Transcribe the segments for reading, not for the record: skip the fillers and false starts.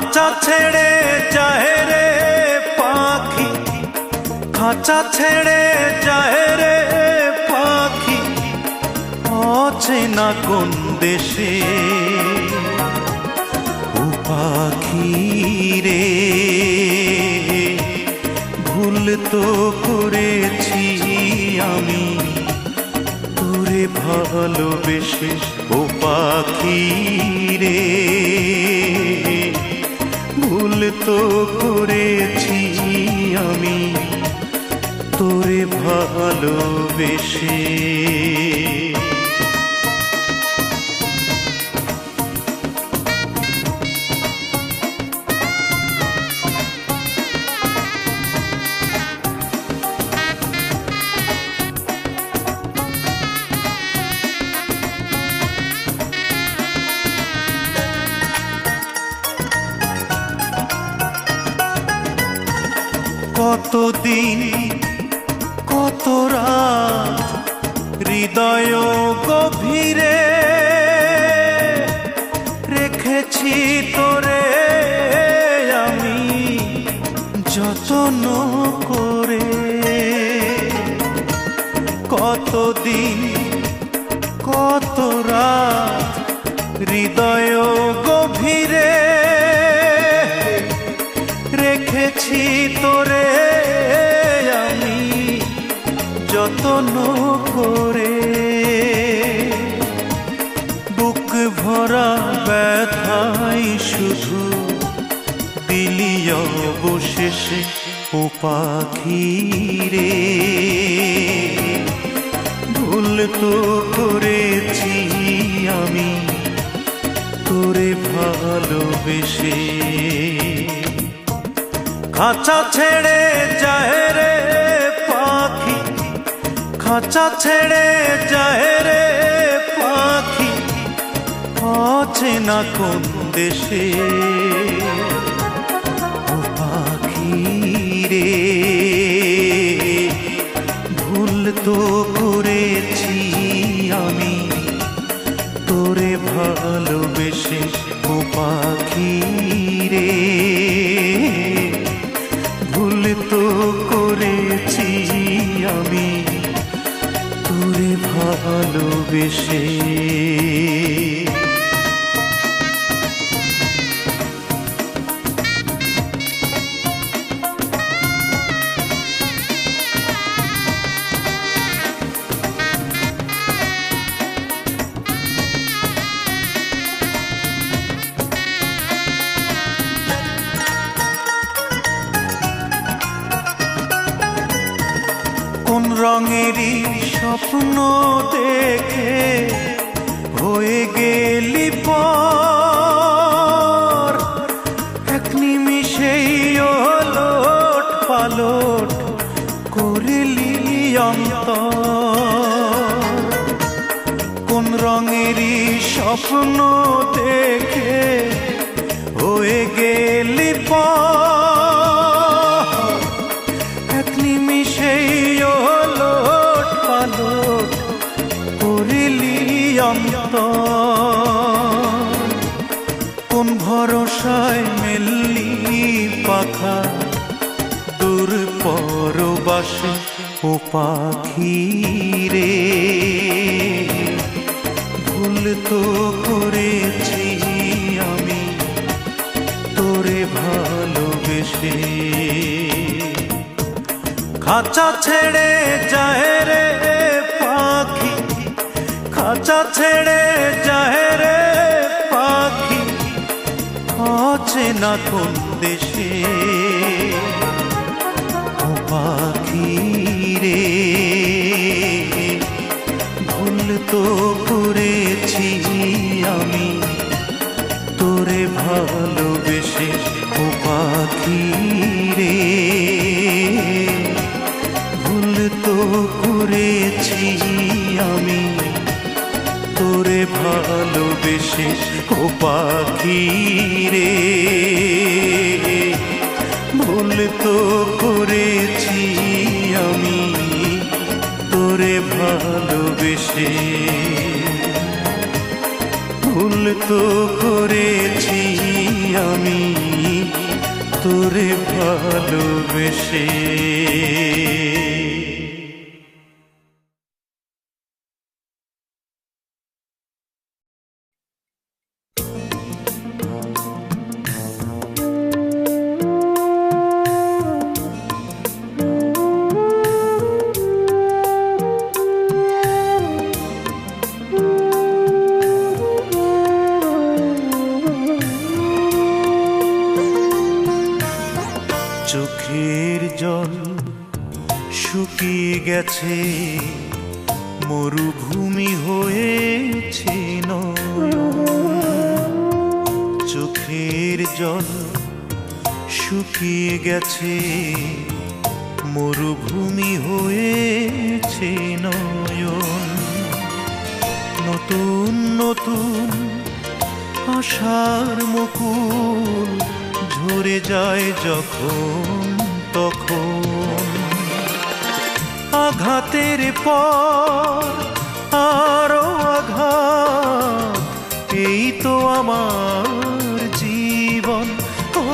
খাঁচা ছেড়ে যায় রে পাখি, খাঁচা ছেড়ে যায় রে পাখি, অচেনা কোন দেশে। ও পাখি রে, ভুল তো করেছি আমি তোরে ভালোবেসে। ও পাখি রে, ভুল তো করেছি আমি তোরে ভালোবেসে। কতদিন কত রাত হৃদয় গভীরে রেখেছি তোরে আমি যত্ন করে। কতদিন কত রাত হৃদয় গভীরে রেখেছি তোরে আমি যত্ন করে। বুক ভরা ব্যথাই শুধু দিলি অবশেষে। ও পাখি রে, ভুল তো করেছি আমি তোরে ভালোবেসে। খাঁচা ছেড়ে যায় রে পাখি, খাঁচা ছেড়ে যায় রে পাখি, অচেনা কোন দেশে। ও পাখি রে, ভুল তো করেছি আমি তোরে ভালোবেসে। ও পাখি রে, ভুল তো করেছি আমি তোরে ভালোবেসে। কোন রঙেরই স্বপ্ন দেখে হয়ে গেলি পর, এক নিমিষেই ওলট পালট করিলি অন্তর। কোন রঙেরই স্বপ্ন দেখে হয়ে গেলি পর, এক নিমিষেই ওলট পালট করিলি অন্তর। কোন ভরসায় মেললি পাখা দূর পরবাসে। ও পাখি রে, ভুল তো করেছি আমি তোরে ভালোবেসে। খাঁচা ছেড়ে যায় রে পাখি, খাঁচা ছেড়ে যায় রে পাখি, অচেনা কোন দেশে। ও পাখি রে, ভুল তো করেছি আমি তোরে ভালোবেসে। ও পাখি রে, ভুল তো করেছি আমি তোরে ভালোবেসে। ও পাখি রে, ভুল তো করেছি আমি তোরে ভালোবেসে। ভুল তো করেছি আমি তোরে ভালোবেসে। চোখের জল শুকিয়ে গেছে, মরুভূমি হয়েছে নয়ন। চোখের জল শুকিয়ে গেছে, মরুভূমি হয়েছে নয়ন। নতুন নতুন আশার মুকুল ঝরে যায় যখন তখন। আঘাতের পর আরো আঘাত, এই তো আমার জীবন। ও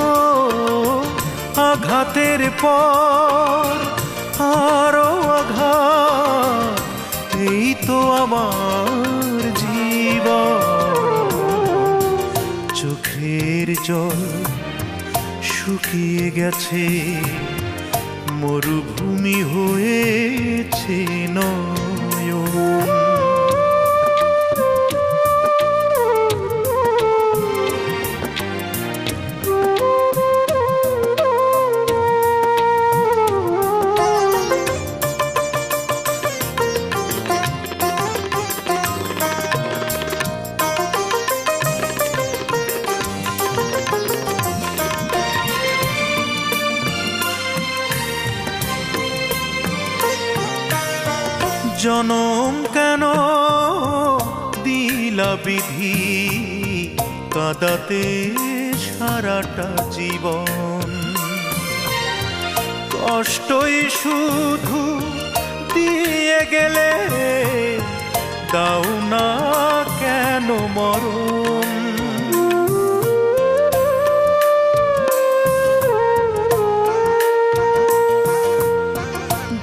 আঘাতের পর আরো আঘাত, এই তো আমার জীবন। চোখের জল শুকিয়ে গেছে, মরুভূমি হয়েছে নয়ন। জনম কেন দিলা বিধি, কাঁদাতে সারাটা জীবন। কষ্টই শুধু দিয়ে গেলে, দাও না কেন মরণ।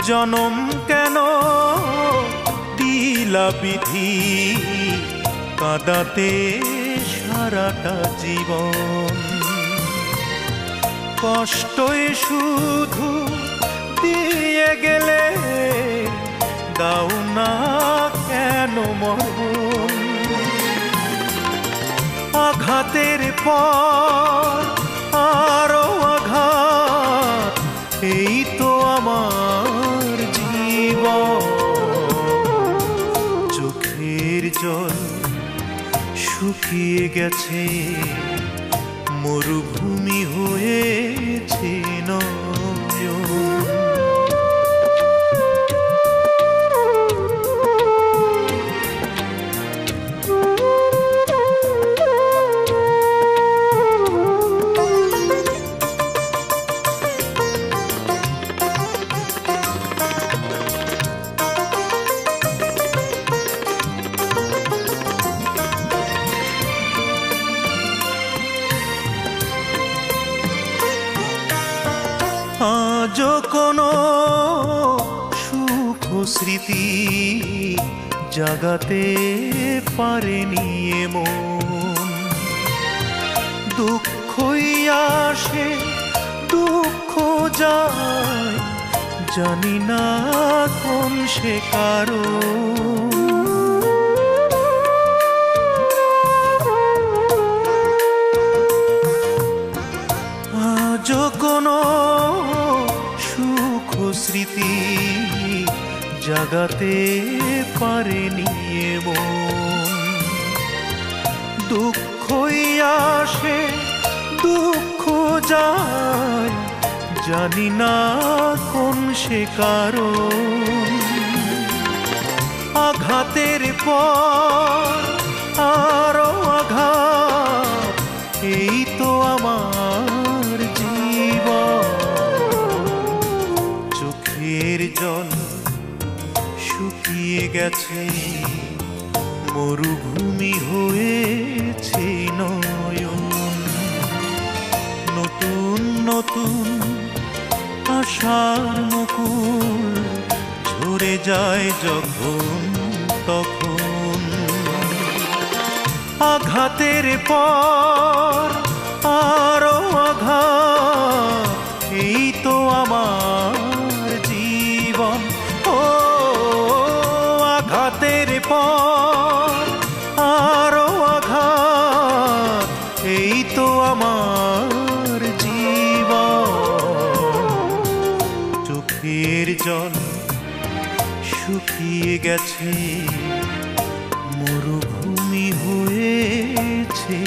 জনম কেন দিলা বিধি, কাঁদাতে সারাটা জীবন। কষ্টই শুধু দিয়ে গেলে, দাও না কেন মরণ। আঘাতের পর আরো আঘাত, এই তো আমার জীবন। চোখের জল শুকিয়ে গেছে, মরুভূমি হয়েছে নয়ন। আজও কোনো সুখ স্মৃতি জাগাতে পারেনি মন। দুঃখই আসে দুঃখ যায়, জানি না কোন সে কারণ। আজও কোনো সুখ স্মৃতি জাগাতে পারেনি মন। দুঃখই আসে দুঃখ যায়, জানি না কোন সে কারণ। আঘাতের পর আরো আঘাত, এই তো আমার জীবন। চোখের জল শুকিয়ে গেছে, মরুভূমি হয়েছে নয়ন। নতুন আশার মুকুল ঝরে যায় যখন তখন। আঘাতের পর আরো আঘাত, এই তো আমার জীবন। ও আঘাতের পর আরো আঘাত, এই তো আমার জীবন। চোখের জল শুকিয়ে গেছে, মরুভূমি হয়েছে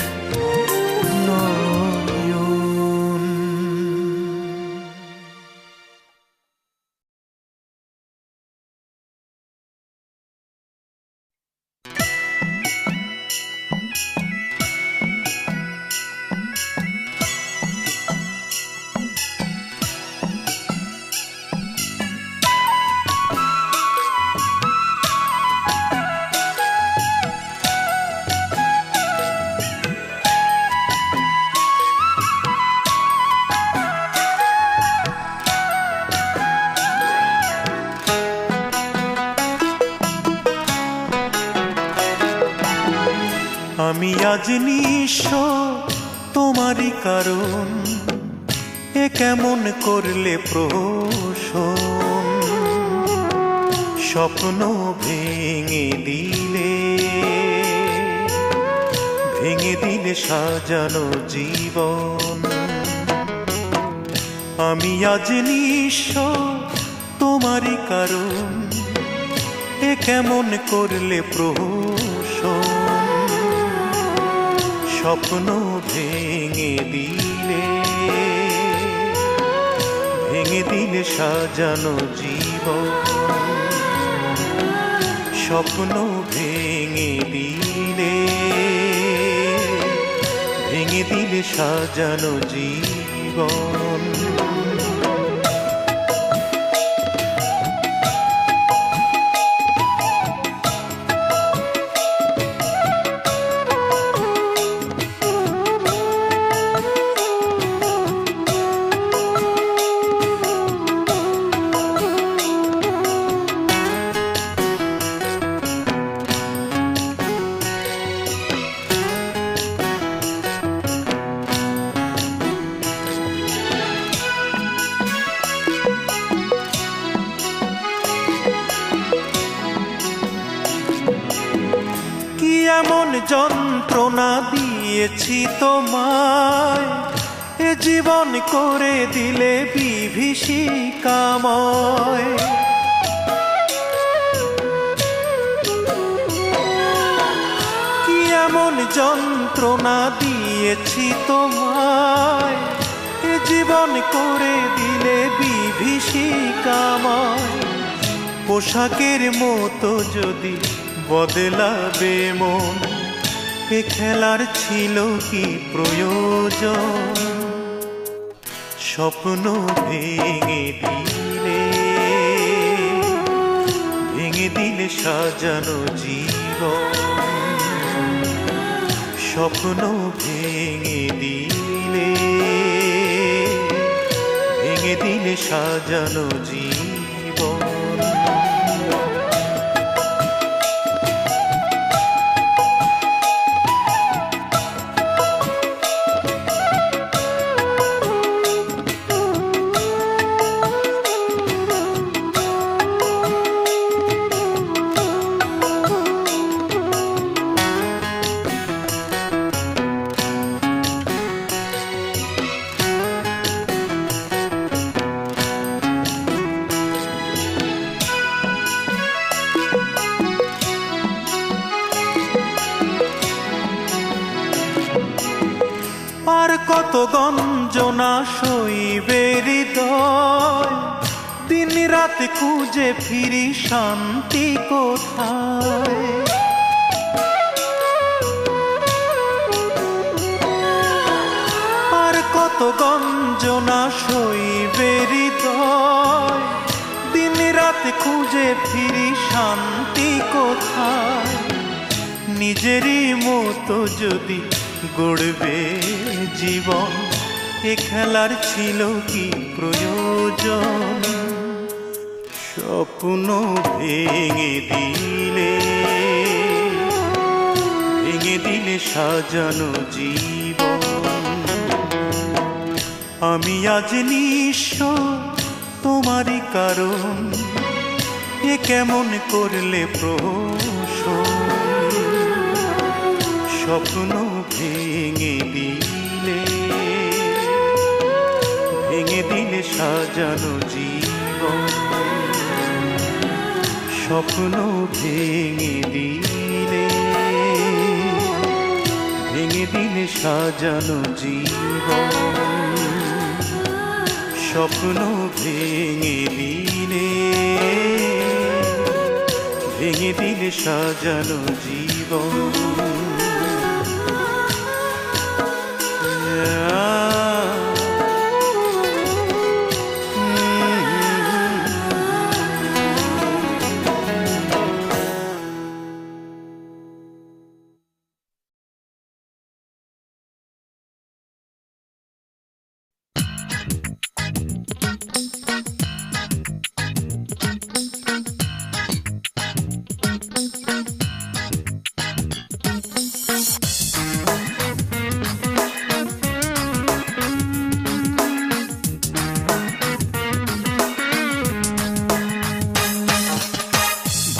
নয়ন। আমি আজ নিঃস্ব তোমারই কারণ, এ কেমন করলে প্রহসন। স্বপ্ন ভেঙে দিলে, ভেঙে দিলে সাজানো জীবন। আমি আজ নিঃস্ব তোমারই কারণ, এ কেমন করলে প্রহসন। স্বপ্ন ভেঙে দিলে, ভেঙে দিলে সাজানো জীবন। স্বপ্ন ভেঙে দিলে, ভেঙে দিলে সাজানো জীবন। এমন যন্ত্রণা দিয়েছি তোমায়, এ জীবন করে দিলে বিভীষিকাময়। কি এমন যন্ত্রণা দিয়েছি তোমায়, এ জীবন করে দিলে বিভীষিকাময়। পোশাকের মতো যদি বদলাবে মন, এ খেলার ছিল কি প্রয়োজন। স্বপ্ন ভেঙে দিলে, ভেঙে দিলে সাজানো জীবন। স্বপ্ন ভেঙে দিলে, ভেঙে দিলে সাজানো জীবন। আর কত গঞ্জনা সইবে হৃদয়, দিন রাত খুঁজে ফিরি শান্তি কোথায়। আর কত গঞ্জনা সইবে হৃদয়, দিন রাত খুঁজে ফিরি শান্তি কোথায়। নিজেরই মতো যদি গড়বে জীবন, এ খেলার ছিল কি প্রয়োজন? স্বপ্ন ভেঙে দিলে, ভেঙে দিলে সাজানো জীবন। আমি আজ নিঃস্ব তোমারই কারণ, এ কেমন করলে প্রহসন? স্বপ্ন ভেঙে দিলে, ভেঙে দিলে সাজানো জীবন। স্বপ্ন ভেঙে দিলে, ভেঙে দিলে সাজানো জীবন। স্বপ্ন ভেঙে দিলে, ভেঙে দিলে সাজানো জীবন।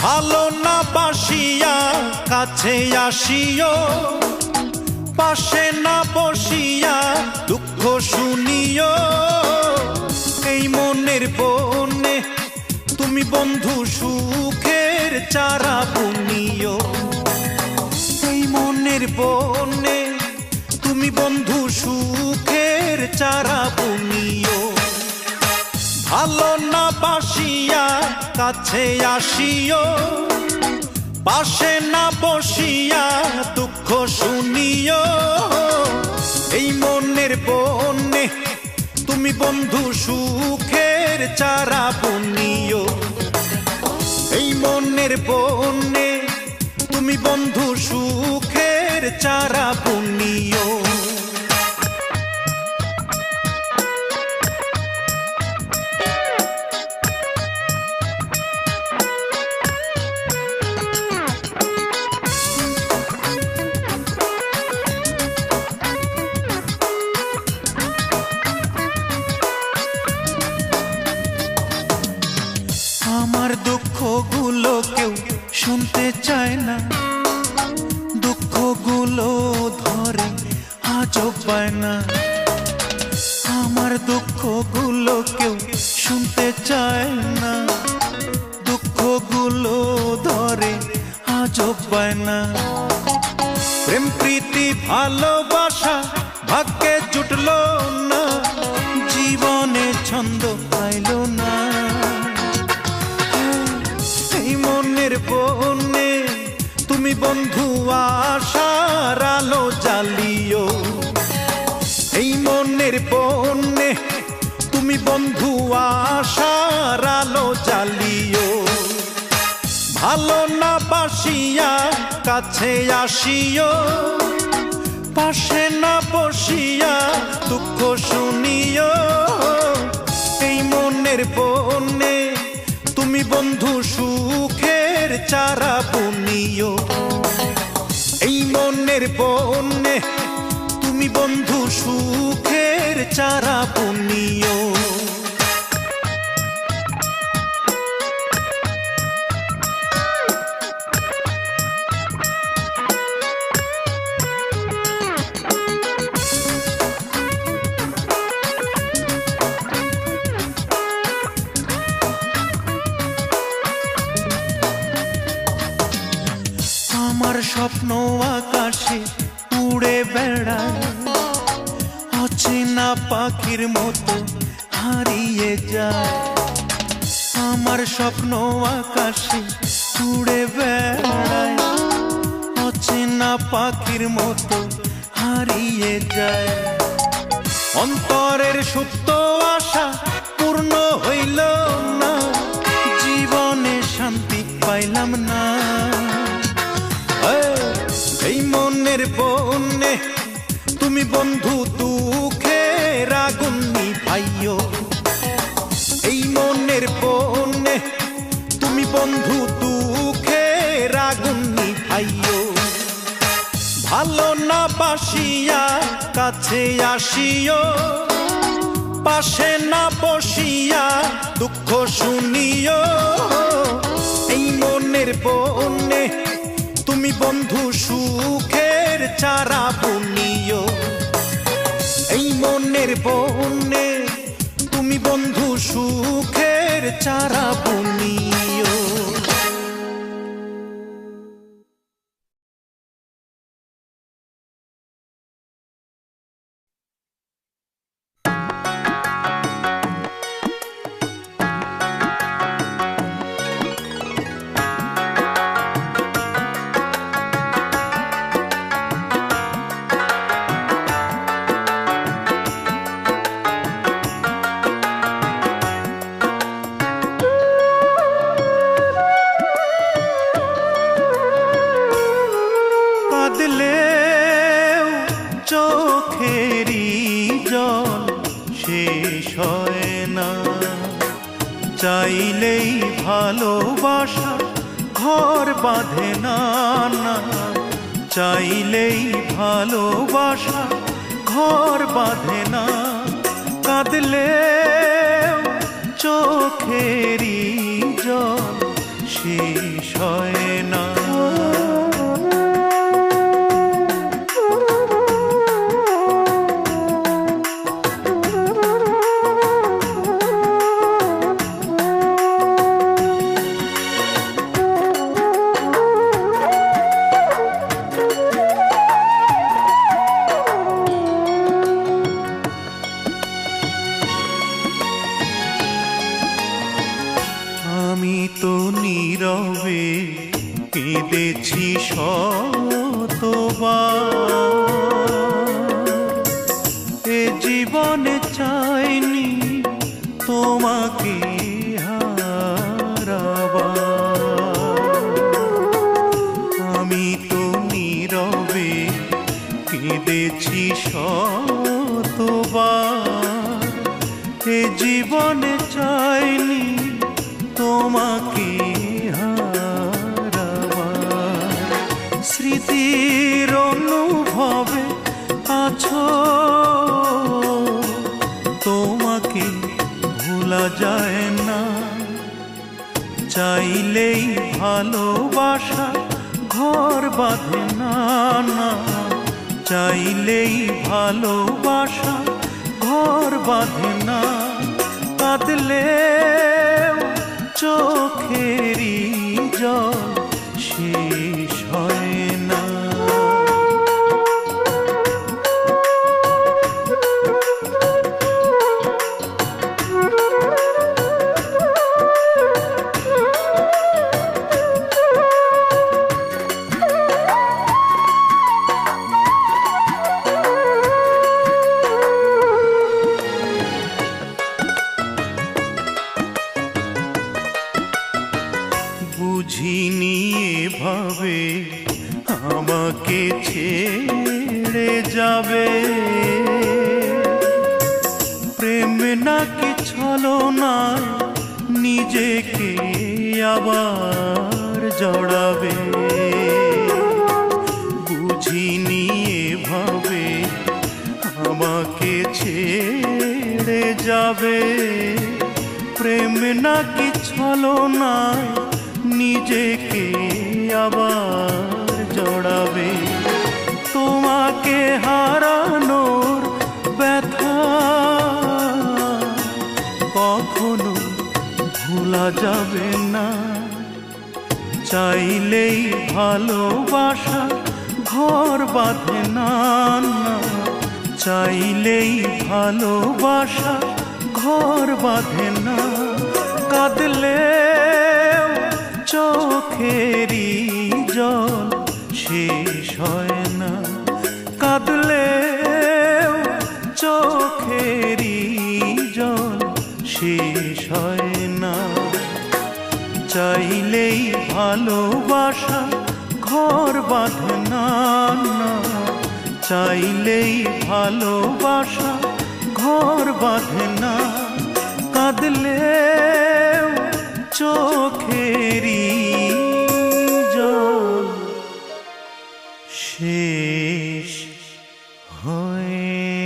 ভালো না বাসিয়া কাছে আসিও, পাশে না বসিয়া দুঃখ শুনিও। এই মনের বনে তুমি বন্ধু সুখের চারা বুনিও। এই মনের বনে তুমি বন্ধু সুখের চারা বুনিও। ভালো না বাসিয়া কাছে আসিও, পাশে না বসিয়া দুঃখ শুনিও। এই মনের বনে তুমি বন্ধু সুখের চারা বুনিও। এই মনের বনে তুমি বন্ধু সুখের চারা বুনিও। আমার দুঃখগুলো কেউ শুনতে চায় না, দুঃখগুলো ধরে আজও পায় না। আমার দুঃখগুলো কেউ শুনতে চায় না, দুঃখগুলো ধরে আজও পায় না। প্রেম প্রীতি ভালোবাসা ভাগ্যে জুটলো না, জীবনে ছন্দ পাইলো না। এই মনের বনে তুমি বন্ধু আশার আলো জ্বালিও। এই মনের বনে তুমি বন্ধু আশার আলো জ্বালিও। ভালো না বাসিয়া কাছে আসিও, পাশে না বসিয়া দুঃখ শুনিও। এই মনের বনে তুমি বন্ধু সুখের চারা বুনিও। এই মনের বনে তুমি বন্ধু সুখের চারা বুনিও। আমার স্বপ্ন আকাশে উড়ে বেড়ায়, অচেনা পাখির মতো হারিয়ে যায়। আমার স্বপ্ন আকাশে উড়ে বেড়ায়, অচেনা পাখির মতো হারিয়ে যায়। অন্তরের সুপ্ত আশা পূর্ণ হইল না, জীবনে শান্তি পাইলাম না। এই মনের বনে তুমি বন্ধু দুঃখের কাছে আসিও, পাশে না বসিয়া দুঃখ শুনিও। এই মনের বনে তুমি বন্ধু সুখের চারা বুনিও। এই মনের বনে তুমি বন্ধু সুখের চারা বুনিও। কাঁদলেও চোখেরই জল শেষ হয় না, চাইলেই ভালোবাসা ঘর বাঁধে না। চাইলেই ভালোবাসা ঘর বাঁধে না। কাঁদলেও চোখেরই জল শেষ হয় না। আমি তো নীরবে কেঁদেছি শতবার, এ জীবনে চাইনি তোমাকে হারাবার। আমি তো নীরবে কেঁদেছি শতবার, এ জীবনে চাইনি তোমাকে হারাবার। স্মৃতির অনুভবে আছো, তোমাকে ভোলা যায় না। চাইলেই ভালোবাসা ঘর বাঁধে না। চাইলেই ভালোবাসা ঘর বাঁধে না। কাঁদলেও চোখেরই জল শেষ হয় না। বুঝিনি এভাবে আমাকে ছেড়ে যাবে। প্রেম নাকি ছলনা নিজেকে আবার জড়াবে। বুঝিনি এভাবে আমাকে ছেড়ে যাবে। প্রেম নাকি ছলনা নিজেকে আবার জড়াবে। তোমাকে হারানোর ব্যথা কখনো ভোলা যাবে না। চাইলেই ভালোবাসা ঘর বাঁধে না। চাইলেই ভালোবাসা ঘর বাঁধে না। কাঁদলেও চোখেরই জল শেষ হয় না। কাঁদলেও চোখেরই জল শেষ হয় না। চাইলেই ভালোবাসা ঘর বাঁধে না। চাইলেই ভালোবাসা ঘর বাঁধে না। কাঁদলেও চোখেরই জল শেষ হয়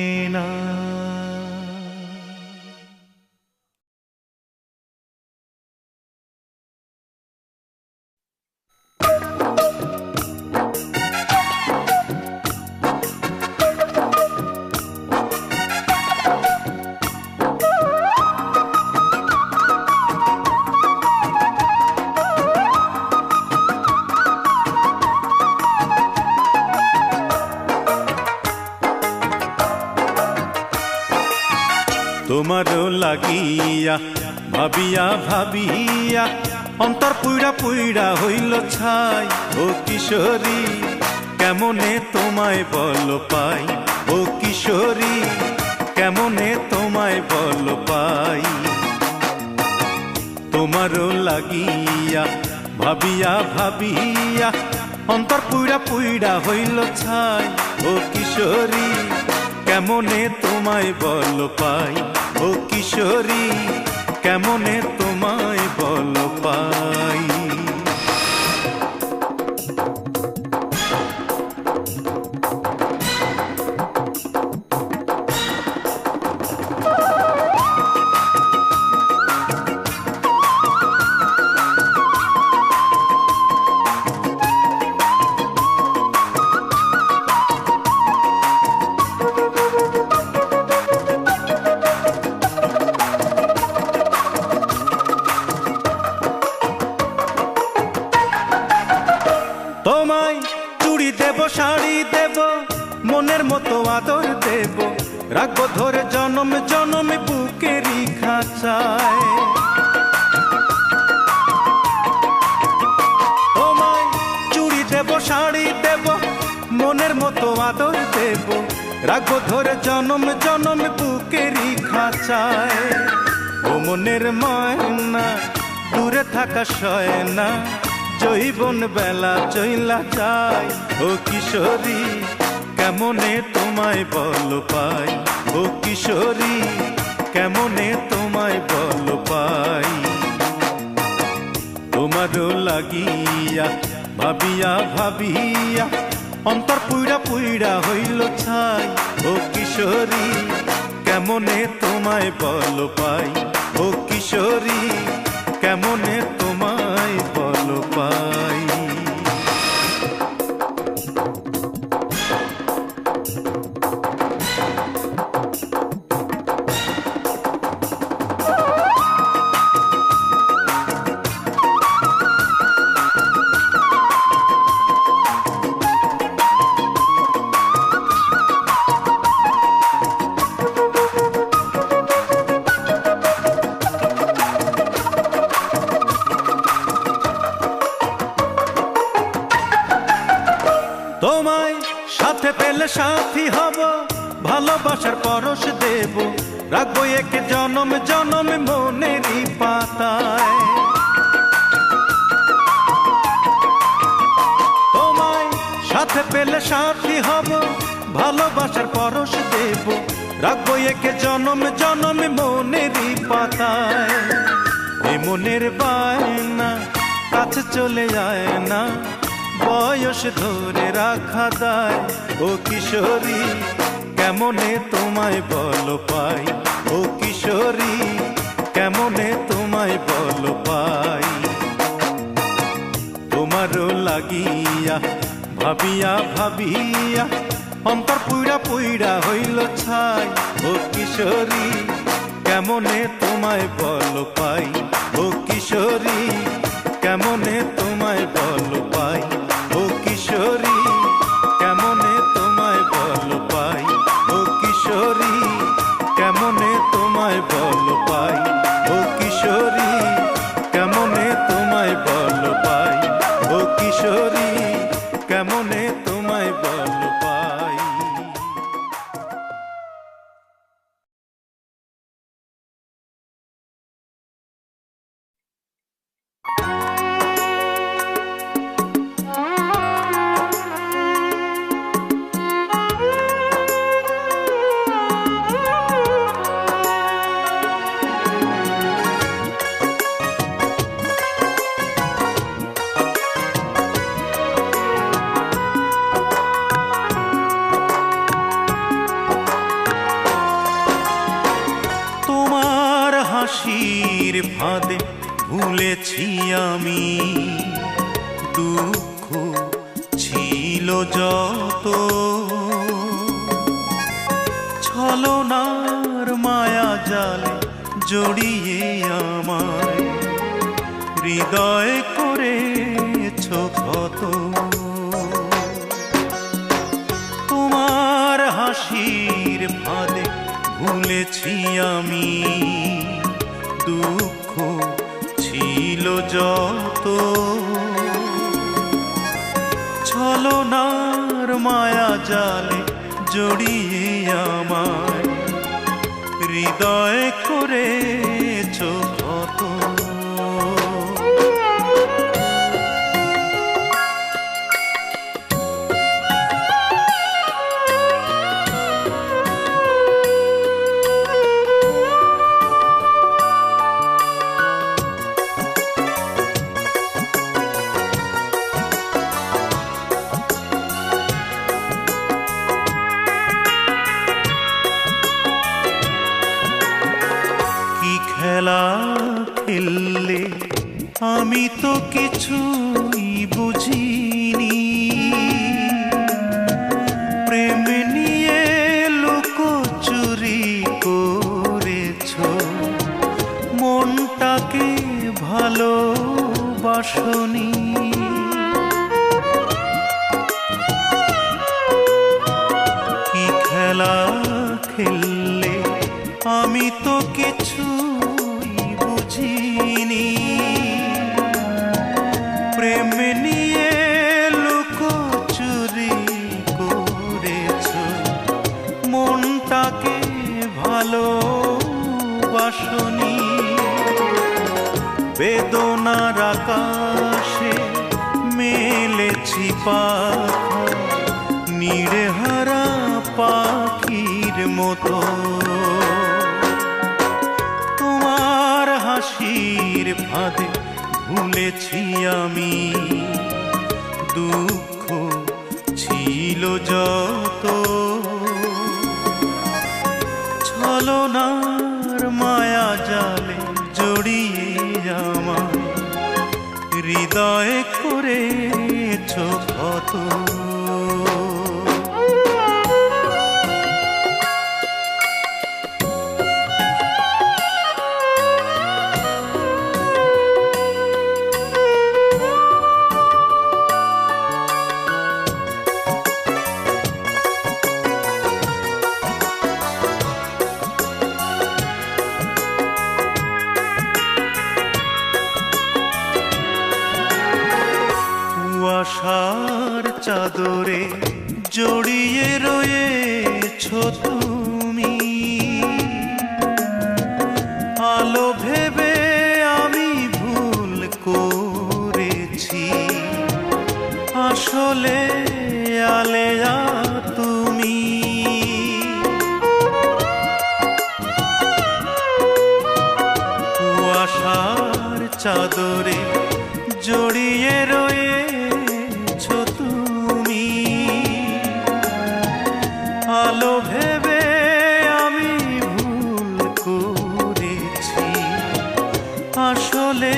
তোমারও লাগিয়া ভাবিয়া ভাবিয়া অন্তর পুইড়া পুইড়া হইল ছাই। ও কিশোরী কেমনে তোমায় বল পাই, ও কিশোরী কেমনে তোমায় বল পাই। তোমারও লাগিয়া ভাবিয়া ভাবিয়া অন্তর পুইড়া পুইড়া হইল ছাই। ও কিশোরী কেমনে তোমায় বল পাই, ও কিশোরী কেমনে তোমায় বল পাই। তোমায় চুড়ি দেব, শাড়ি দেব, মনের মতো আদর দেব, রাখবো ধরে জনম জনম বুকেরই খাঁচায়। তোমায় চুড়ি দেব, শাড়ি দেব, মনের মতো আদর দেব, রাখবো ধরে জনম জনম বুকেরই খাঁচায়। ও মনের ময়না দূরে থাকা সয় না, জৈবন বেলা চইলা যায়। ও কিশোরী কেমনে তোমায় বল পাই, ও কিশোরী কেমনে তোমায় বল পাই। তোমারও লাগিয়া ভাবিয়া ভাবিয়া অন্তর পুইড়া পুইড়া হইল ছাই। ও কিশোরী কেমনে তোমায় বল পাই, ও কিশোরী কেমনে তোমায় বল পাই। তোমায় সাথে পেলে সাথী হব, ভালোবাসার পরশ দেব, রাখবো একে জনম জনম মনেরই পাতায়। তোমায় সাথে পেলে সাথী হব, ভালোবাসার পরশ দেব, রাখবো একে জনম জনম মনেরই পাতায়। এই মনের বায়না কাছে চলে যায় না, বয়স ধরে রাখা দায়। ও কিশোরী কেমনে তোমায় বল পাই, ও কিশোরী কেমনে তোমায় বল পাই। তোমারও লাগিয়া ভাবিয়া ভাবিয়া অন্তর পুইড়া পুইড়া হইল ছাই। ও কিশোরী কেমনে তোমায় বল পাই, ও কিশোরী কেমনে তোমায় বল পাই, ও কিশোরী কেমনে তোমায় বল পাই, ও কিশোরী কেমনে তোমায় বল পাই, ও কিশোরী কেমনে তোমায় বল পাই, ও কিশোরী কেমনে তোমায় বল পাই। হাসির ফাঁদে ভুলেছি আমি, দুঃখ ছিল যত, ছলনার মায়া জালে জড়িয়ে আমায় হৃদয় করেছ ক্ষত। তোমার হাসির ফাঁদে ভুলেছি আমি দুঃখ ছিল যত ছলনার মায়া জালে জড়িয়ে আমায় হৃদয় করেছ ক্ষত খেলা খেললে আমি তো কিছুই বুঝিনি প্রেম নিয়ে লুকোচুরি করেছ মনটাকে ভালোবাসনি কি খেলা খেললে আমি তো কিছু প্রেম নিয়ে লুকোচুরি করেছ মনটাকে ভালোবাসনি বেদনার আকাশে মেলেছি পাখা নিড়ে হারা পাখির মতো হাসির ফাঁদে ভুলেছি আমি দুঃখ ছিল যত ছলনার মায়া জালে জড়িয়ে আমায় হৃদয় করেছ ক্ষত আশার চাদরে জড়িয়ে রয়েছ তুমি আলো ভেবে আমি ভুল করেছি আসলে আলেয়া তুমি আশার চাদরে জড়িয়ে রয়েছ তুমি আলো ভেবে আমি ভুল করেছি আসলে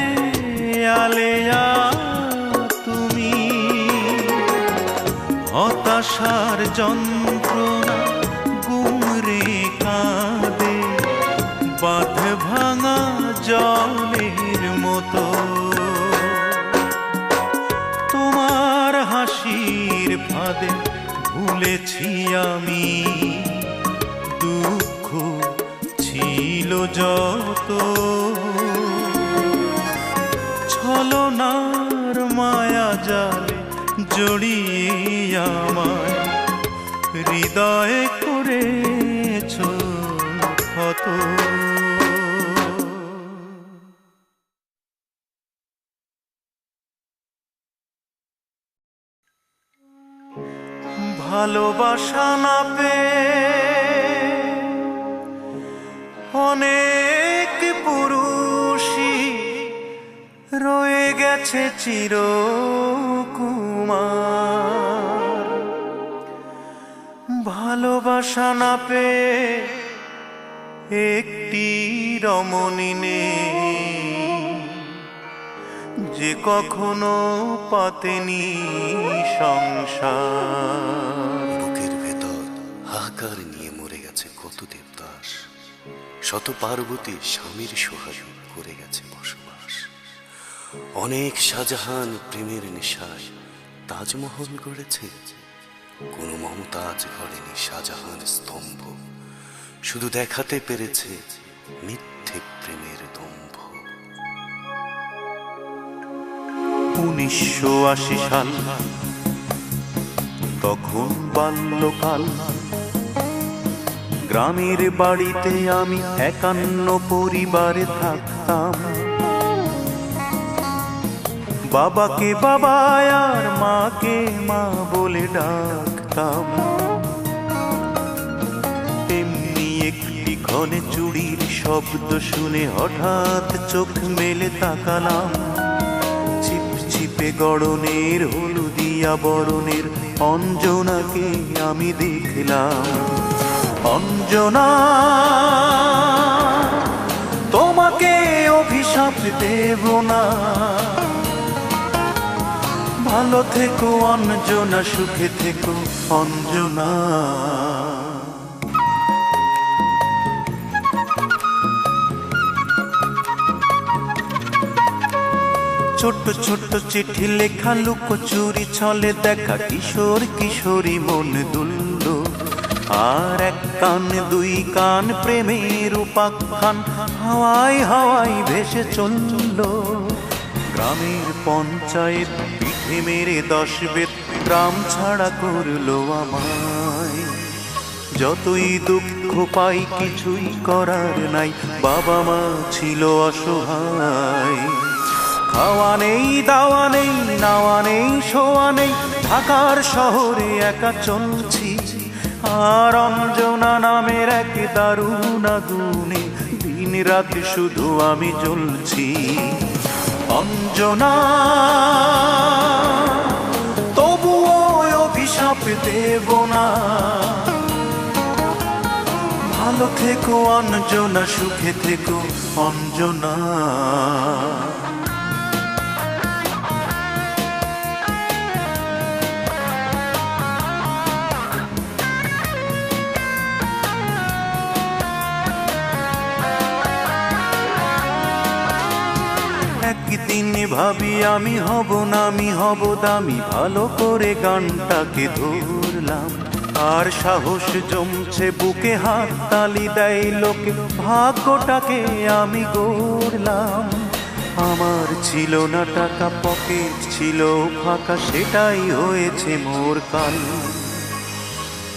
আলেয়া তুমি হতাশার যন্ত্রণা গুমরে কাঁদে বাঁধ ভাঙা জলের মতো তোমার হাসির ফাঁদে ভুলেছি আমি দুঃখ ছিল যত ছলনার মায়া জালে জড়িয়ে আমায় হৃদয় করেছ ক্ষত ভালোবাসা না পেয়ে অনেক পুরুষই রয়ে গেছে চিরকুমার ভালোবাসা না পেয়ে একটি রমণী নেই যে কখনো পাতেনি সংসার বুকের ভেতর হাহাকার নিয়ে মরে গেছে কত দেবদাস শত পার্বতী স্বামীর সোহাগ করে গেছে বসবাস অনেক শাহজাহান প্রেমের নেশায় তাজমহল গড়েছে কোনো মমতাজ গড়েনি শাহজাহান স্তম্ভ শুধু দেখাতে পেরেছে মিথ্যে প্রেমের দম্ভ। 1980 সাল, তখন বাল্যকাল। গ্রামের বাড়িতে আমি 51 পরিবারে থাকতাম। বাবাকে বাবা আর মাকে মা বলে ডাকতাম। এমনি একটি ঘনে চুড়ির শব্দ শুনে হঠাৎ চোখ মেলে তাকালাম। ছিপছিপে গড়নের হলুদিয়া বরণের অঞ্জনাকে আমি দেখলাম। অঞ্জনা, তোমাকে অভিশাপ দেব না। ভালো থেকো অঞ্জনা, সুখে থেকো অঞ্জনা। ছোট্ট ছোট্ট চিঠি লেখা, লুকোচুরি ছলে দেখা, কিশোর কিশোরী মন দুলল। আর এক কান দুই কান প্রেমের উপাখ্যান হাওয়ায় হাওয়ায় ভেসে চলল। গ্রামের পঞ্চায়েত পিঠে মেরে 10 বেত গ্রাম ছাড়া করলো আমায়। যতই দুঃখ পাই কিছুই করার নাই, বাবা মা ছিল অসহায়। খাওয়া নেই, দাওয়া নেই, নাওয়া নেই, শোয়া নেই, ঢাকার শহরে একা চলছি। আর অঞ্জনা নামের এক দারুণ আগুনে দিন রাত শুধু আমি জ্বলছি। অঞ্জনা, তবুও অভিশাপ দেব না। ভালো থেকো অঞ্জনা, সুখে থেকো অঞ্জনা। একদিন ভাবি আমি হব না, আমি হব দামি, ভালো করে গানটাকে ধরলাম। আর সাহস জমছে বুকে, হাত তালি দেয় লোকে, ভাগ্যটাকে আমি গড়লাম। আমার ছিল না টাকা, পকেট ছিল ফাঁকা, সেটাই হয়েছে মোর কাল।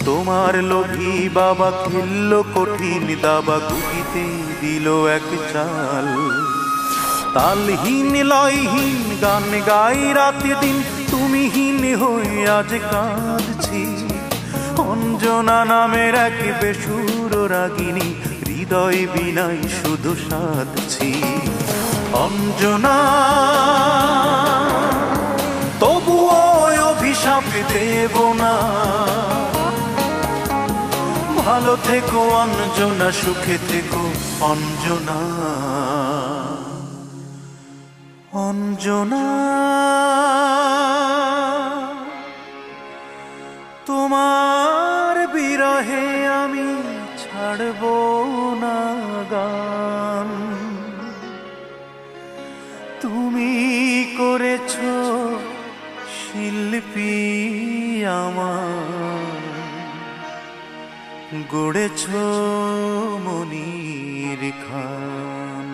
তোমার লোভী বাবা খেললো কঠিন দাবা, গুটিতে দিল এক চাল। তালহীন লয়হীন গান গাই রাতে দিন, তুমিহীন হয়ে আজ কাঁদছি। অঞ্জনা নামের এক বেসুর রাগিনী, হৃদয় বিনাই শুধু সাধছি। অঞ্জনা, তবুও অভিশাপ দেব না। ভালো থেকো অঞ্জনা, সুখে থেকো অঞ্জনা। অঞ্জনা, তোমার বিরহে আমি ছাড়ব না গান। তুমি করেছ শিল্পী আমার, গড়েছ মনির খান।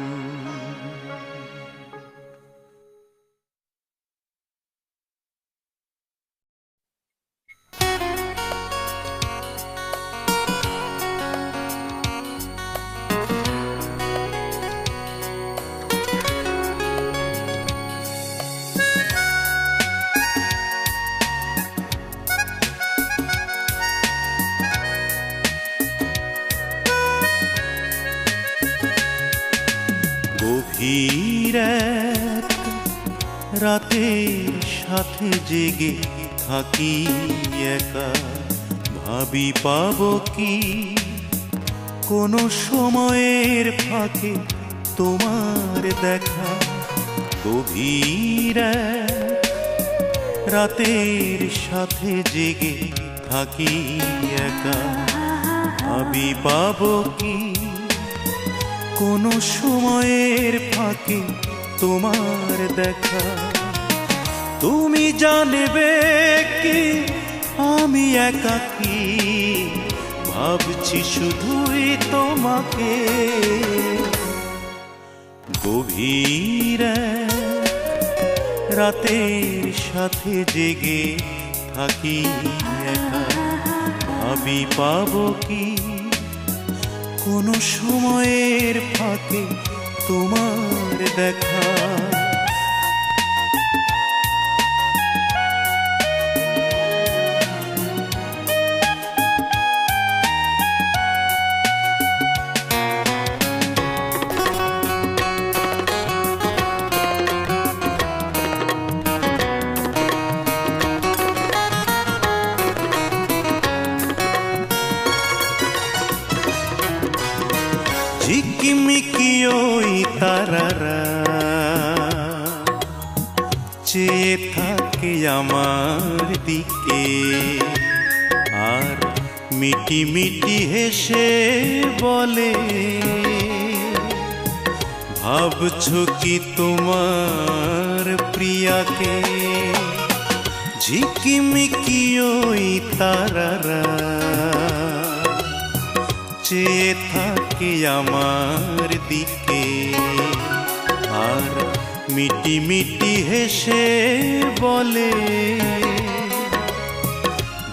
গভীর এক রাতের সাথে জেগে থাকি একা, ভাবি পাবো কি কোনো সময়ের ফাঁকে তোমার দেখা। গভীর এক রাতের সাথে জেগে থাকি একা, ভাবি পাবো কি কোনো সময়ের ফাঁকে তোমার দেখা। তুমি জানবে কি আমি একাকী, ভাবছি শুধুই তোমাকে। গভীর রাতের সাথে জেগে থাকি একা, ভাবি পাবো কি কোনো সময়ের ফাঁকে তোমার দেখা। ঝিকিমিকি ওই তারারা চেয়ে থাকে আমার দিকে, আর মিটি মিটি হেসে বলে ভাবছো কি তোমার প্রিয়াকে। ঝিকিমিকি ওই তারারা চেয়ে থাকে আমার দিকে, আর মিটি মিটি হেসে বলে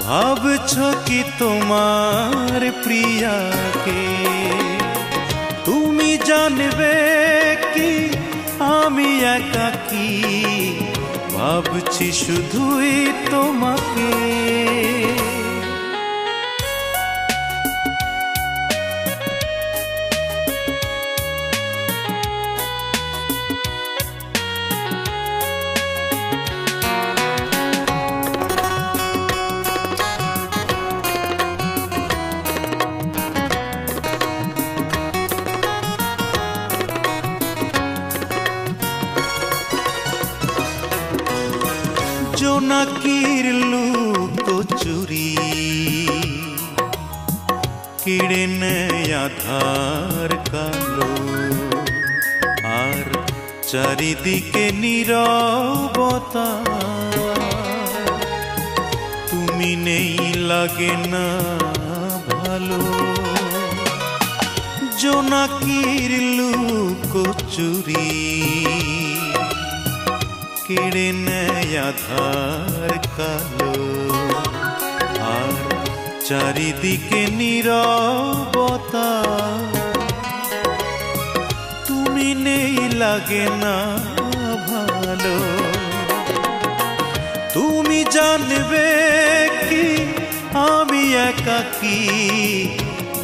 ভাবছো কি তোমার প্রিয়াকে। তুমি জানবে কি আমি একাকী, ভাবছি শুধুই তোমাকে। জোনাকির লুকোচুরি কেড়ে নেয় আধার কালো, আর চারিদিকে নীরবতা। তুমি নেই লাগে না ভালো। জোনাকির লুকোচুরি কেড়ে নেয় আধার কালো, আর চারিদিকে নীরবতা। তুমি নেই লাগে না ভালো। তুমি জানবে কি আমি একাকী,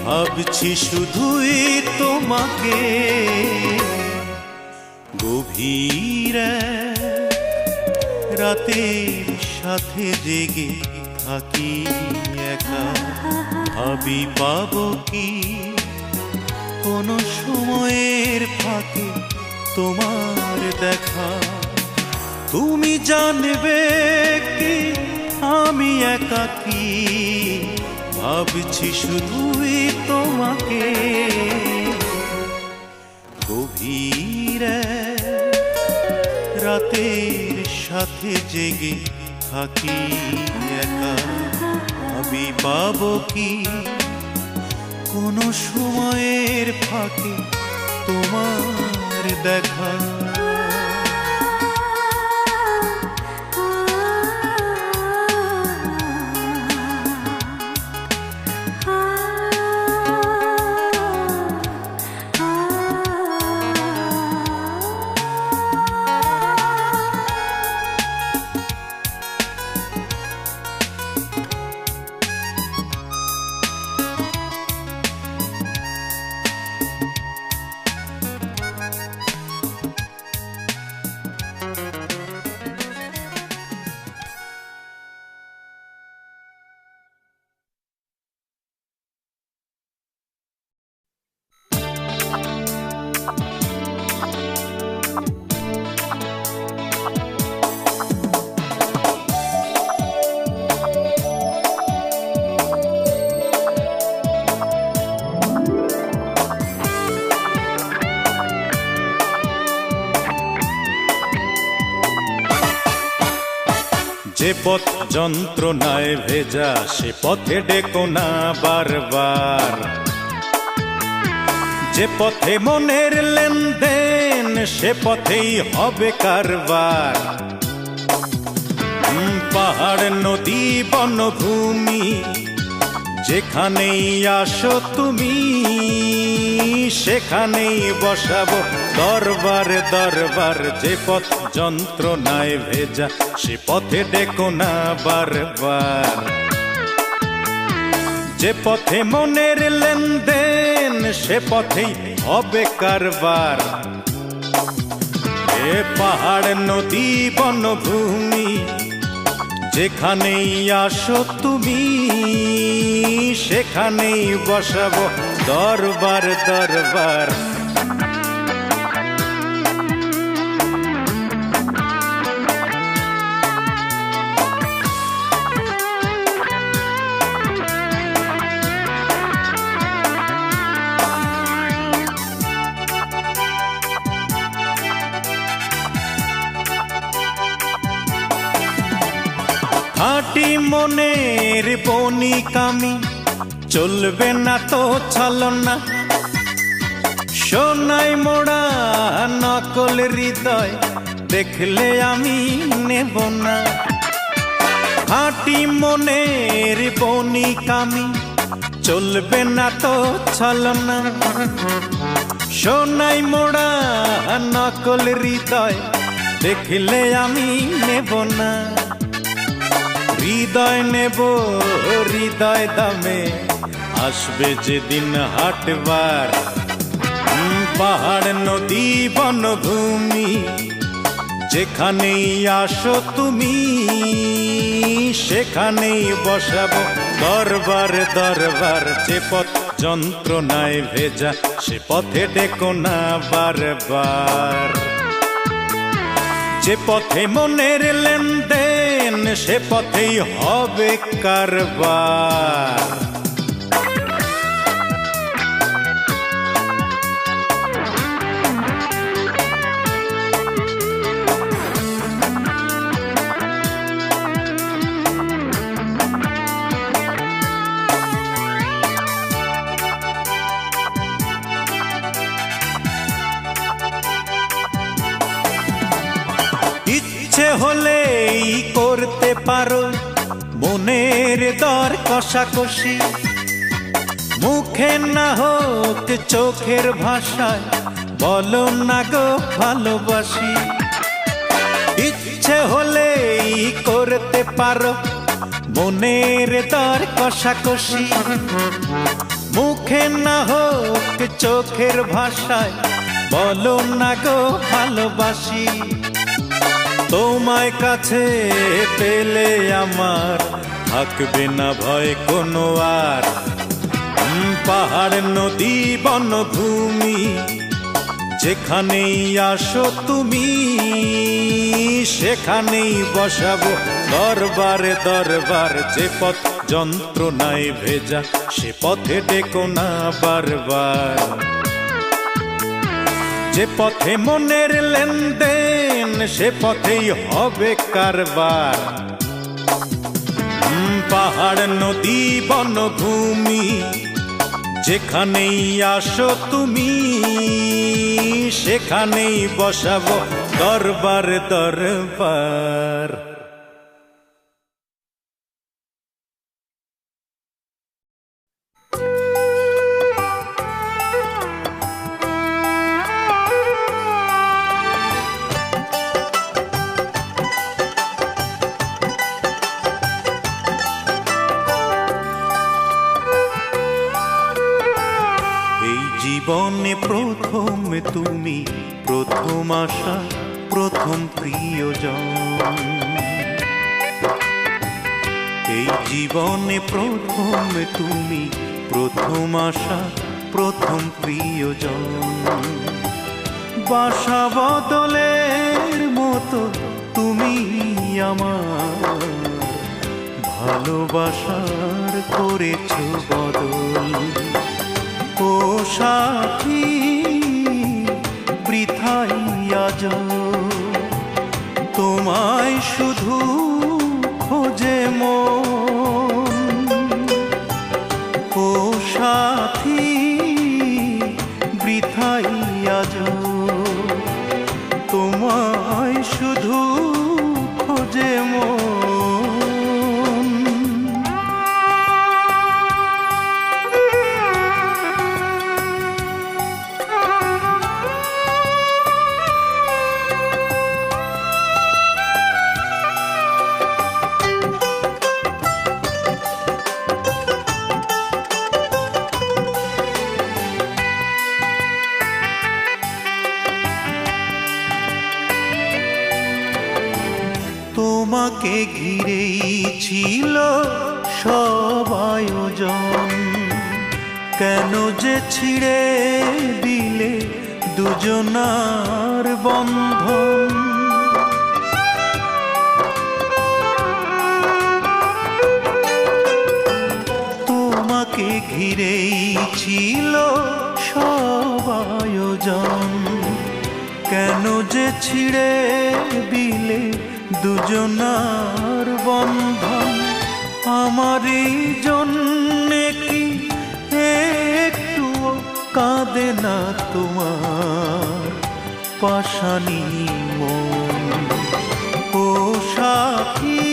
ভাবছি শুধুই তোমাকে। গভীর রাতের সাথে জেগে থাকি একা, ভাবি পাবো কি কোনো সময়ের ফাঁকে তোমার দেখা। তুমি জানবে কি আমি একাকী, ভাবছি শুধুই তোমাকে। গভীর রাতের সাথে জেগে থাকি একা, ভাবি পাবো কি কোনো সময়ের ফাঁকে তোমার দেখা। যে পথ যন্ত্রণায় ভেজা সে পথে ডেকো না বারবার। যে পথে মনের লেনদেন সে পথেই হবে কারবার। পাহাড় নদী বনভূমি যেখানেই আসো তুমি সেখানেই বসাবো দরবার দরবার। যে পথ যন্ত্রণায় ভেজা সে পথে ডেকো না বারবার। যে পথে মনের লেনদেন সে পথেই হবে কারবার। এ পাহাড় নদী বনভূমি যেখানেই আসো তুমি সেখানেই বসাবো দরবার দরবার। খাঁটি মনের বনিকামি চলবে না তো ছলনা। সোনায় মোড়া নকল হৃদয় দেখলে আমি নেব না। খাঁটি মনের বনিকামি চলবে না তো ছলনা। সোনায় মোড়া নকল হৃদয় দেখলে আমি নেব না। হৃদয় নেব হৃদয় দামে আসবে যেদিন হাটবার। পাহাড় নদী বনভূমি যেখানেই আসো তুমি সেখানেই বসাবো দরবার দরবার। যে পথ যন্ত্রণায় ভেজা সে পথে ডেকো না বারবার। যে পথে মনের লেনদেন সে পথেই হবে কারবার। ইচ্ছে হলেই করতে পারো মনের দর কষাকষি। মুখে না হোক চোখের ভাষায় বলো না গো ভালোবাসি। ইচ্ছে হলেই করতে পারো মনের দর কষাকষি। মুখে না হোক চোখের ভাষায় বলো না গো ভালোবাসি। তোমায় কাছে পেলে আমার থাকবে না ভয় কোনো আর। পাহাড় নদী বনভূমি যেখানেই আসো তুমি সেখানেই বসাবো দরবারে দরবার। যে পথ যন্ত্রণায় ভেজা সে পথে ডেকো না বারবার। যে পথে মনের লেনদেন সে পথেই হবে কারবার। পাহাড় নদী বনভূমি যেখানেই আসো তুমি সেখানেই বসাবো দরবার দরবার। জীবনে প্রথম তুমি প্রথম আশা প্রথম প্রিয়জন। এই জীবনে প্রথম তুমি প্রথম আশা প্রথম প্রিয়জন। বাসা বদলের মতো তুমি আমার ভালোবাসার করেছ বদল। ও সাথী বৃথাই আজ তোমায় শুধু মন। ও সাথী বৃথাই আজ তোমায় শুধু খোঁজে মন। তোমাকে ঘিরেই ছিল সব আয়োজন, কেন যে ছিঁড়ে দিলে দুজনার বন্ধন। তোমাকে ঘিরেই ছিল সব আয়োজন, কেন যে ছিঁড়ে দিলে দুজনার বন্ধন। আমারই জন্যে কি একটু কাঁদে না তোমার পাষাণী মন। ও সাথী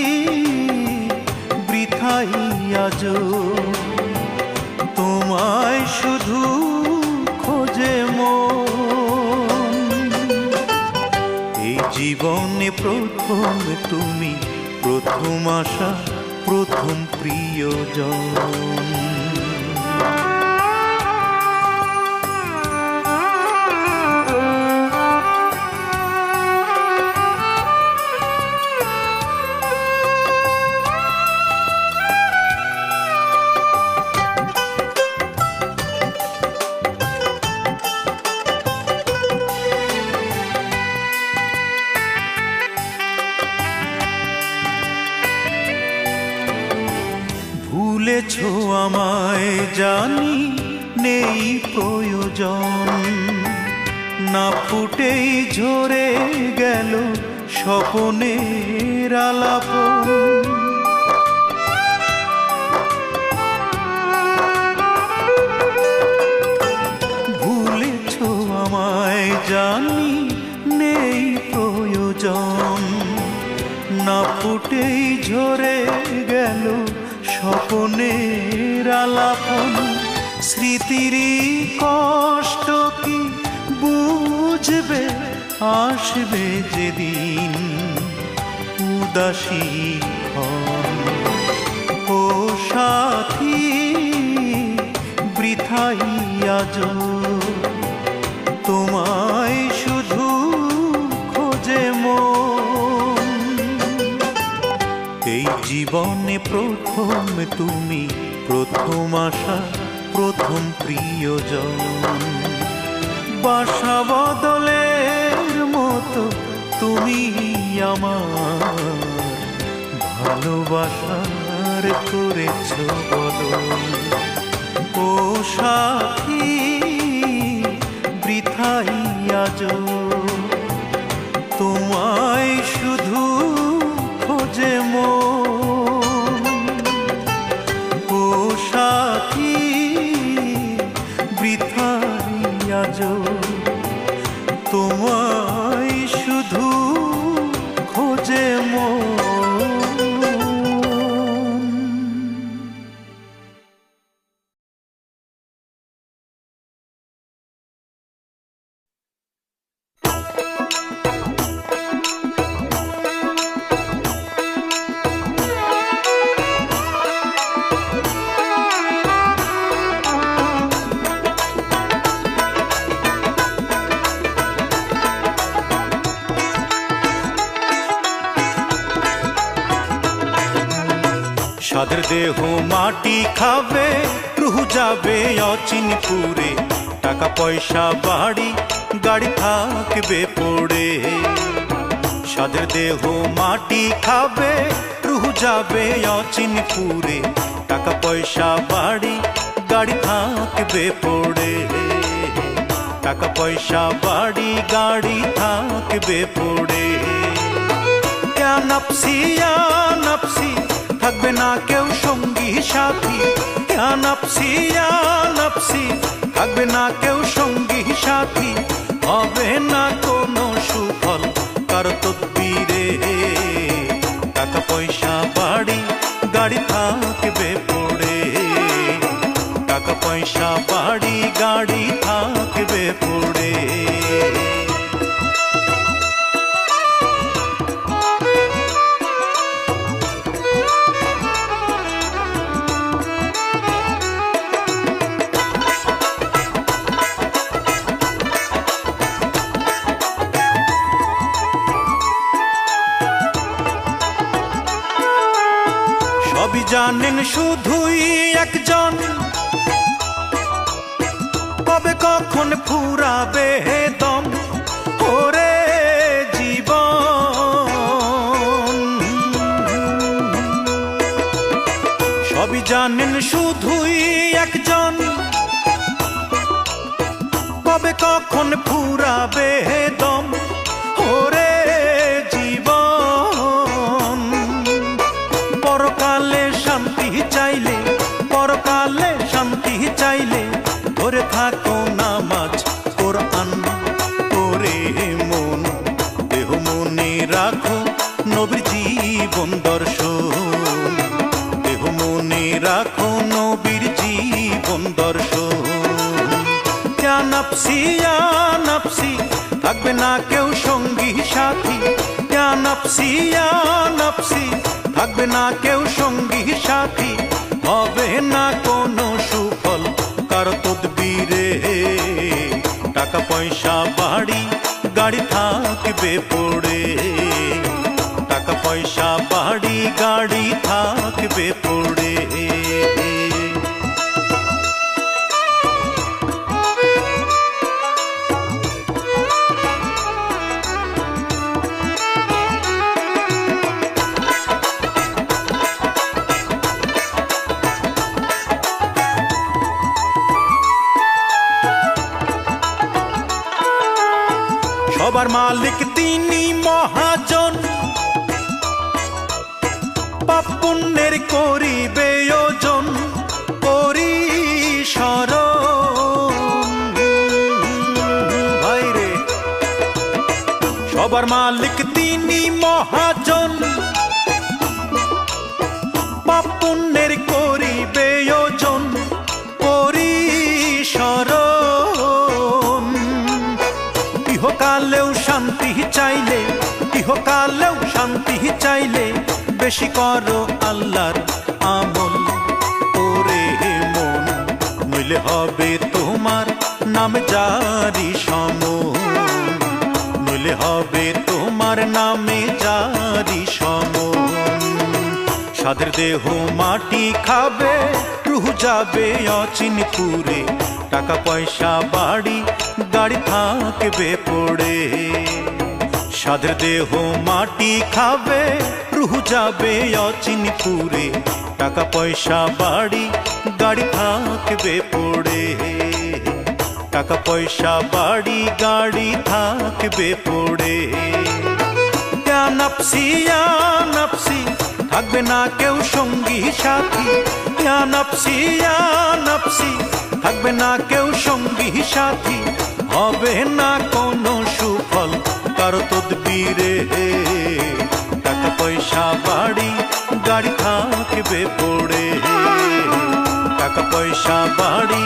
বৃথাই আজ তোমায় শুধু খোঁজে মন। এই জীবনে প্রথম তুমি, প্রথম আশা, প্রথম প্রিয়জন। ভুলেছ আমায় জানি নেই প্রয়োজন, না ফুটেই ঝরে গেল স্বপনের আলাপন। ভুলেছ আমায় জানি নেই প্রয়োজন, না ফুটেই ঝরে গেল স্বপনের আলাপন। স্মৃতিরই কষ্ট কি বুঝবে, আসবে যেদিন উদাসী ক্ষণ। ও সাথী বৃথাই আজ তোমায় শুধু খোঁজে মন। এই জীবনে প্রথম তুমি, প্রথম আশা, প্রথম প্রিয়জন। বাসা বদলের মতো তুমি আমার ভালোবাসার করেছ বদল। ও সাথী বৃথাই আজ তোমায় শুধু খোঁজে মন। ও সাথী বৃথাই আজ তোমায় শুধু খোঁজে মন। সাদের দেহ মাটি খাবে, রুহ যাবে অচিনপুরে। টাকা পয়সা বাড়ি গাড়ি থাকবে পড়ে। সাদের দেহ মাটি খাবে, রুহ যাবে অচিনপুরে। টাকা পয়সা বাড়ি গাড়ি থাকবে পড়ে। টাকা পয়সা বাড়ি গাড়ি থাকবে পড়ে। ইয়া নফসি ইয়া নফসি থাকবে না কেউ সঙ্গী সাথী, ইয়া নাফসি ইয়া নাফসি, থাকবে না কেউ সঙ্গী সাথী, হবে না কোনো সুফল কারো তদবিরে। টাকা পয়সা বাড়ি গাড়ি থাকবে পড়ে, টাকা পয়সা বাড়ি গাড়ি থাকবে পড়ে। সবই জানেন শুধুই একজন, কবে কখন ফুরাবে দম ওরে জীবন। সবই জানেন শুধুই একজন, কবে কখন ফুরাবে দম ওরে জীবন। পরকালে শান্তি চাইলে, পরকালে শান্তি চাইলে, ধরে থাকো নামাজ কোরআন করে মন, দেহ মনে রাখো নবীর জীবন দর্শন, দেহ মনে রাখো নবীর জীবন দর্শন। ইয়া নাফসি ইয়া নাফসি, থাকবে না কেউ সঙ্গী সাথী, ইয়া নাফসি ইয়া নাফসি, থাকবে না কেউ সঙ্গী সাথী, হবে না কোনো সুফল কারো তদবিরে। টাকা পয়সা বাড়ি গাড়ি থাকবে পড়ে, টাকা পয়সা বাড়ি গাড়ি থাকবে পড়ে। সবার মালিক তিনি মহাজন, পাপ পুণ্যের করিবে ওজন পরিসরণ। ভাইরে সবার মালিক তিনি মহাজন, পাপ পুণ্যের করিবে ওজন পরিসরণ। ইহকালেও শান্তি চাইলে, ইহকালেও শান্তি চাইলে, বেশি করো আল্লাহর আমল ওরে মন, নইলে হবে তোমার নাম জারি সমন, নইলে হবে তোমার নামে জারি সমন। সাদের দেহ মাটি খাবে, রুহ যাবে অচিনপুরে, টাকা পয়সা বাড়ি গাড়ি থাকবে পড়ে। সাদের দেহ মাটি খাবে, রুহ যাবে অচিনপুরে, টাকা পয়সা বাড়ি গাড়ি থাকবে পড়ে, টাকা পয়সা বাড়ি গাড়ি থাকবে পড়ে। ইয়া নাফসি ইয়া নাফসি, থাকবে না কেউ সঙ্গী সাথী, ইয়া নাফসি ইয়া নাফসি, থাকবে না কেউ সঙ্গী সাথী, হবে না কোনো সুফল কারো তদবিরে। টাকা পয়সা বাড়ি গাড়ি থাকবে পড়ে, টাকা পয়সা বাড়ি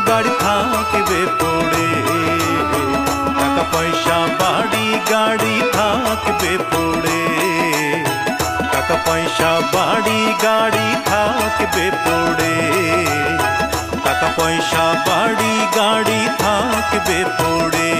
গাড়ি থাকবে পড়ে, টাকা পয়সা বাড়ি গাড়ি থাকবে পড়ে, টাকা পয়সা বাড়ি গাড়ি থাকবে পড়ে, টাকা পয়সা বাড়ি গাড়ি থাকবে পড়ে।